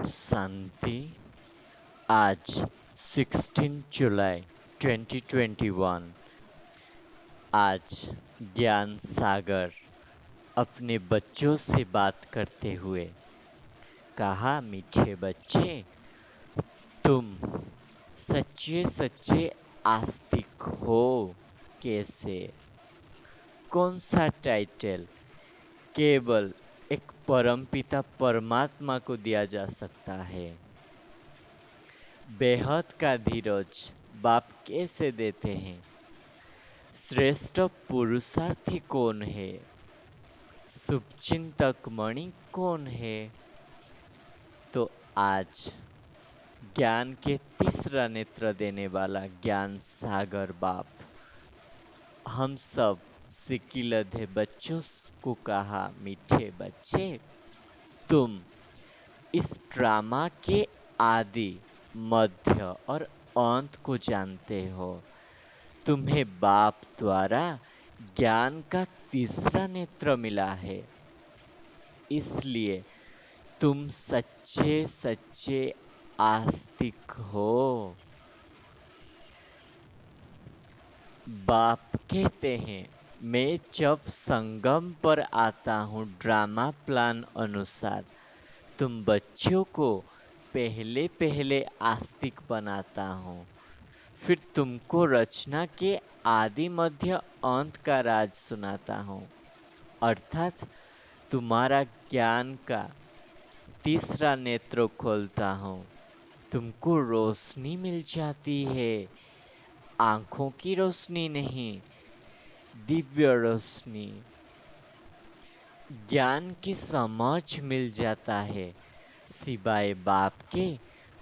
शांति। आज 16 जुलाई 2021। आज ज्ञान सागर अपने बच्चों से बात करते हुए कहा, मीठे बच्चे, तुम सच्चे सच्चे आस्तिक हो कैसे? कौन सा टाइटल केवल एक परमपिता परमात्मा को दिया जा सकता है? बेहद का धीरज बाप कैसे देते हैं? श्रेष्ठ पुरुषार्थी कौन है? शुभचिंतक मणि कौन है? तो आज ज्ञान के तीसरा नेत्र देने वाला ज्ञान सागर बाप हम सब सिकिलधे बच्चों को कहा, मीठे बच्चे, तुम इस ड्रामा के आदि मध्य और अंत को जानते हो। तुम्हें बाप द्वारा ज्ञान का तीसरा नेत्र मिला है, इसलिए तुम सच्चे सच्चे आस्तिक हो। बाप कहते हैं, मैं जब संगम पर आता हूँ ड्रामा प्लान अनुसार, तुम बच्चों को पहले पहले आस्तिक बनाता हूँ, फिर तुमको रचना के आदि मध्य अंत का राज सुनाता हूँ, अर्थात तुम्हारा ज्ञान का तीसरा नेत्र खोलता हूँ। तुमको रोशनी मिल जाती है, आंखों की रोशनी नहीं, दिव्य रोशनी। ज्ञान की समझ मिल जाता है, सिवाय बाप के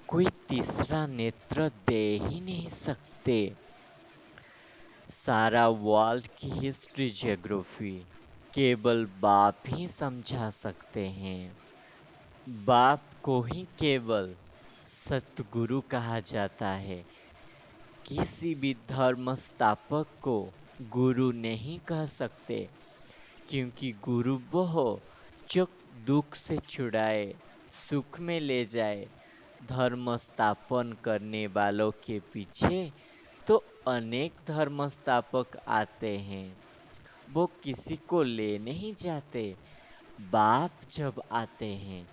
कोई तीसरा नेत्र दे ही नहीं सकते। सारा वर्ल्ड की हिस्ट्री ज्योग्राफी केवल बाप ही समझा सकते हैं। बाप को ही केवल सतगुरु कहा जाता है। किसी भी धर्म स्थापक को गुरु नहीं कह सकते, क्योंकि गुरु वो हो जो दुख से छुड़ाए, सुख में ले जाए। धर्म स्थापन करने वालों के पीछे तो अनेक धर्म स्थापक आते हैं, वो किसी को ले नहीं जाते। बाप जब आते हैं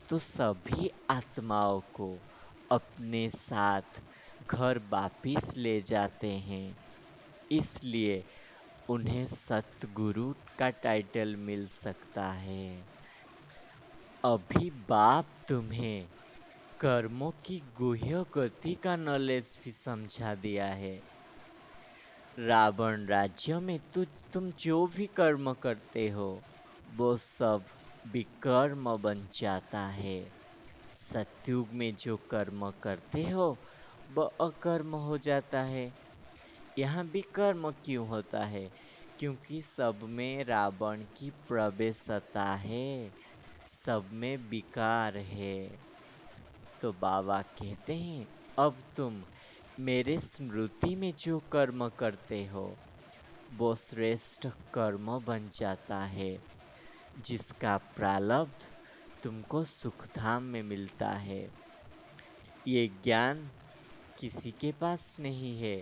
तो सभी आत्माओं को अपने साथ घर वापिस ले जाते हैं, इसलिए उन्हें सतगुरु का टाइटल मिल सकता है। अभी बाप तुम्हें कर्मों की गुह्य गति का नॉलेज भी समझा दिया है। रावण राज्य में तुम जो भी कर्म करते हो वो सब विकर्म बन जाता है। सतयुग में जो कर्म करते हो वो अकर्म हो जाता है। यहाँ विकर्म क्यों होता है? क्योंकि सब में रावण की प्रवेशता है, सब में विकार है। तो बाबा कहते हैं, अब तुम मेरे स्मृति में जो कर्म करते हो वो श्रेष्ठ कर्म बन जाता है, जिसका प्रारब्ध तुमको सुखधाम में मिलता है। ये ज्ञान किसी के पास नहीं है।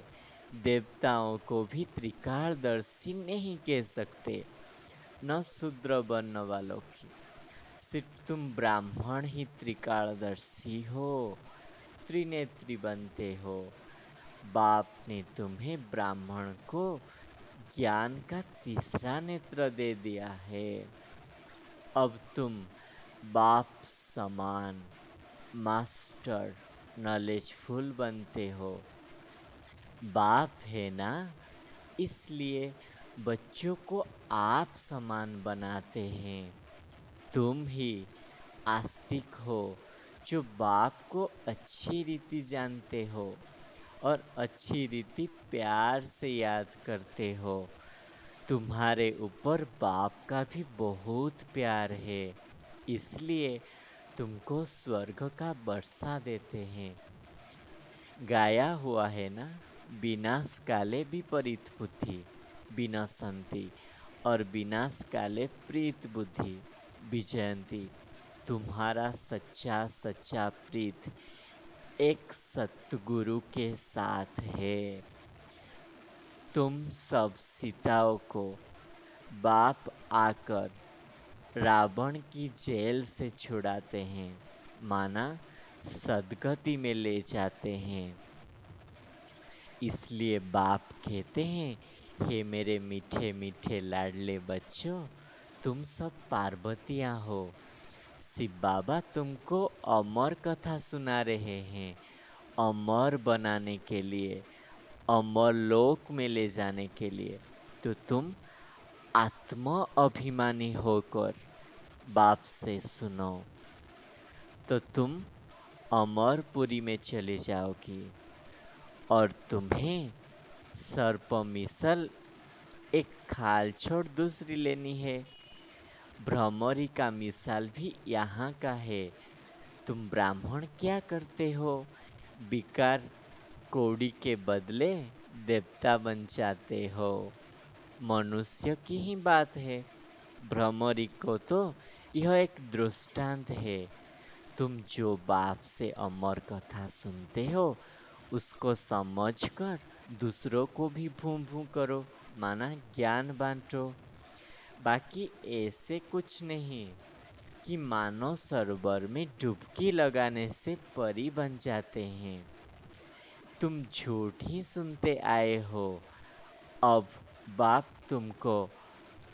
देवताओं को भी त्रिकालदर्शी नहीं कह सकते, न शूद्र वर्ण वालों की। सिर्फ तुम ब्राह्मण ही त्रिकालदर्शी हो, त्रिनेत्री बनते हो। बाप ने तुम्हें ब्राह्मण को ज्ञान का तीसरा नेत्र दे दिया है। अब तुम बाप समान मास्टर नॉलेजफुल बनते हो। बाप है ना, इसलिए बच्चों को आप समान बनाते हैं। तुम ही आस्तिक हो जो बाप को अच्छी रीति जानते हो और अच्छी रीति प्यार से याद करते हो। तुम्हारे ऊपर बाप का भी बहुत प्यार है, इसलिए तुमको स्वर्ग का वर्षा देते हैं। गाया हुआ है ना, विनाश काले विपरीत बुद्धि विनशन्ति और विनाश काले प्रीत बुद्धि विजयंती। तुम्हारा सच्चा सच्चा प्रीत एक सतगुरु के साथ है। तुम सब सीताओं को बाप आकर रावण की जेल से छुड़ाते हैं, माना सदगति में ले जाते हैं। इसलिए बाप कहते हैं, हे मेरे मीठे मीठे लाडले बच्चों, तुम सब पार्वतियां हो। शिव बाबा तुमको अमर कथा सुना रहे हैं, अमर बनाने के लिए, अमर लोक में ले जाने के लिए। तो तुम आत्म अभिमानी होकर बाप से सुनो, तो तुम अमरपुरी में चले जाओगी। और तुम्हें सर्प मिसल एक खाल छोड़ दूसरी लेनी है। भ्रमरी का मिसाल भी यहाँ का है। तुम ब्राह्मण क्या करते हो? बिकार कौड़ी के बदले देवता बन जाते हो। मनुष्य की ही बात है। भ्रमरी को तो यह एक दृष्टांत है। तुम जो बाप से अमर कथा सुनते हो, उसको समझकर दूसरों को भी भूं भूं करो, माना ज्ञान बांटो। बाकी ऐसे कुछ नहीं कि मानव सरोवर में डुबकी लगाने से परी बन जाते हैं। तुम झूठ ही सुनते आए हो। अब बाप तुमको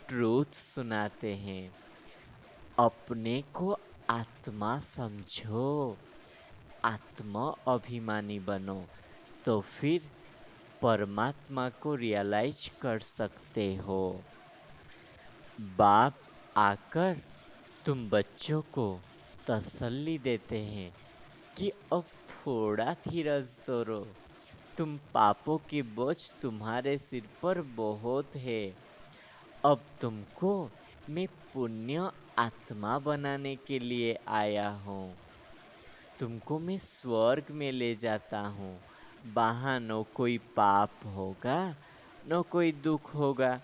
ट्रूथ सुनाते हैं। अपने को आत्मा समझो, आत्मा अभिमानी बनो, तो फिर परमात्मा को रियलाइज कर सकते हो। बाप आकर तुम बच्चों को तसल्ली देते हैं कि अब थोड़ा धीरज धरो। तुम पापों के बोझ तुम्हारे सिर पर बहुत है। अब तुमको मैं पुण्य आत्मा बनाने के लिए आया हूँ। तुमको मैं स्वर्ग में ले जाता हूँ। वहाँ न कोई पाप होगा, न कोई दुख होगा।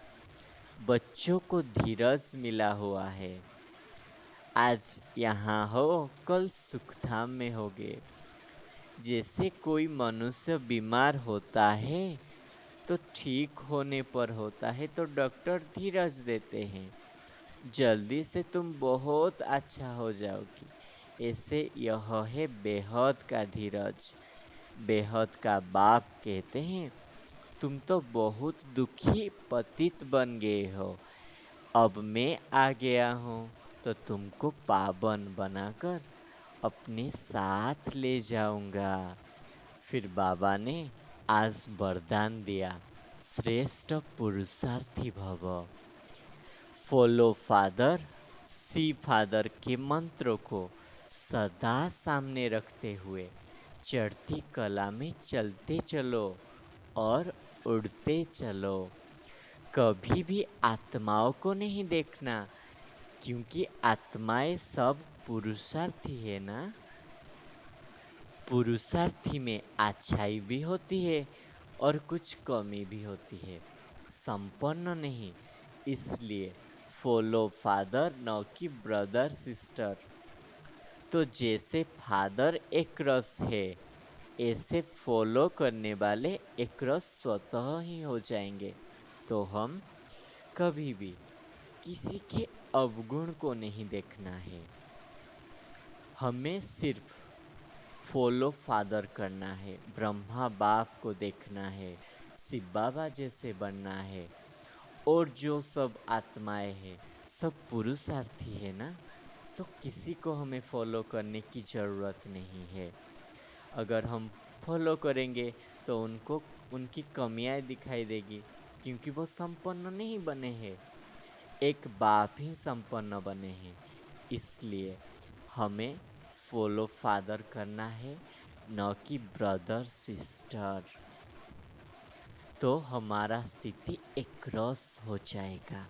बच्चों को धीरज मिला हुआ है। आज यहाँ हो, कल सुखधाम में होगे। जैसे कोई मनुष्य बीमार होता है तो ठीक होने पर होता है तो डॉक्टर धीरज देते हैं, जल्दी से तुम बहुत अच्छा हो जाओगी। ऐसे यह है बेहद का धीरज। बेहद का बाप कहते हैं, तुम तो बहुत दुखी पतित बन गए हो। अब मैं आ गया हूँ तो तुमको पावन बनाकर अपने साथ ले जाऊंगा। फिर बाबा ने आज वरदान दिया, श्रेष्ठ पुरुषार्थी भव। फॉलो फादर, सी फादर के मंत्रों को सदा सामने रखते हुए चढ़ती कला में चलते चलो और उड़ते चलो। कभी भी आत्माओं को नहीं देखना, क्योंकि आत्माएं सब पुरुषार्थी है ना। पुरुषार्थी में अच्छाई भी होती है और कुछ कमी भी होती है, संपन्न नहीं। इसलिए फॉलो फादर, न कि ब्रदर सिस्टर। तो जैसे फादर एक रस है, ऐसे फॉलो करने वाले एक रस स्वतः ही हो जाएंगे। तो हम कभी भी किसी के अवगुण को नहीं देखना है। हमें सिर्फ फॉलो फादर करना है, ब्रह्मा बाप को देखना है, शिव बाबा जैसे बनना है। और जो सब आत्माएं हैं सब पुरुषार्थी है ना, तो किसी को हमें फॉलो करने की ज़रूरत नहीं है। अगर हम फॉलो करेंगे तो उनको उनकी कमियां दिखाई देगी, क्योंकि वो संपन्न नहीं बने हैं। एक बाप ही संपन्न बने हैं। इसलिए हमें फॉलो फादर करना है, न कि ब्रदर सिस्टर। तो हमारा स्थिति एक रस हो जाएगा।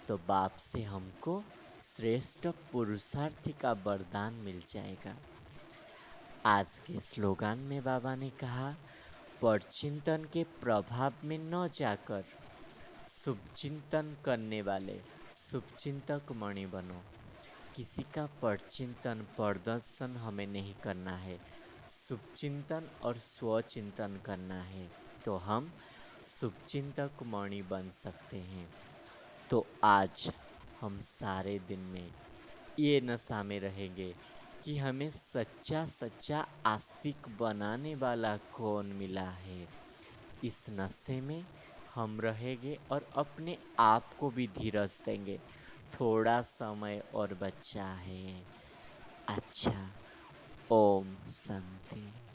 तो बाप से हमको श्रेष्ठ पुरुषार्थी का वरदान मिल जाएगा। आज के स्लोगान में बाबा ने कहा, परचिंतन के प्रभाव में न जाकर शुभचिंतन करने वाले शुभचिंतक मणि बनो। किसी का परचिंतन प्रदर्शन हमें नहीं करना है, शुभचिंतन और स्वचिंतन करना है, तो हम शुभचिंतक मणि बन सकते हैं। तो आज हम सारे दिन में ये नशा में रहेंगे कि हमें सच्चा सच्चा आस्तिक बनाने वाला कौन मिला है। इस नशे में हम रहेंगे और अपने आप को भी धीरज देंगे। थोड़ा समय और बचा है। अच्छा, ओम शांति।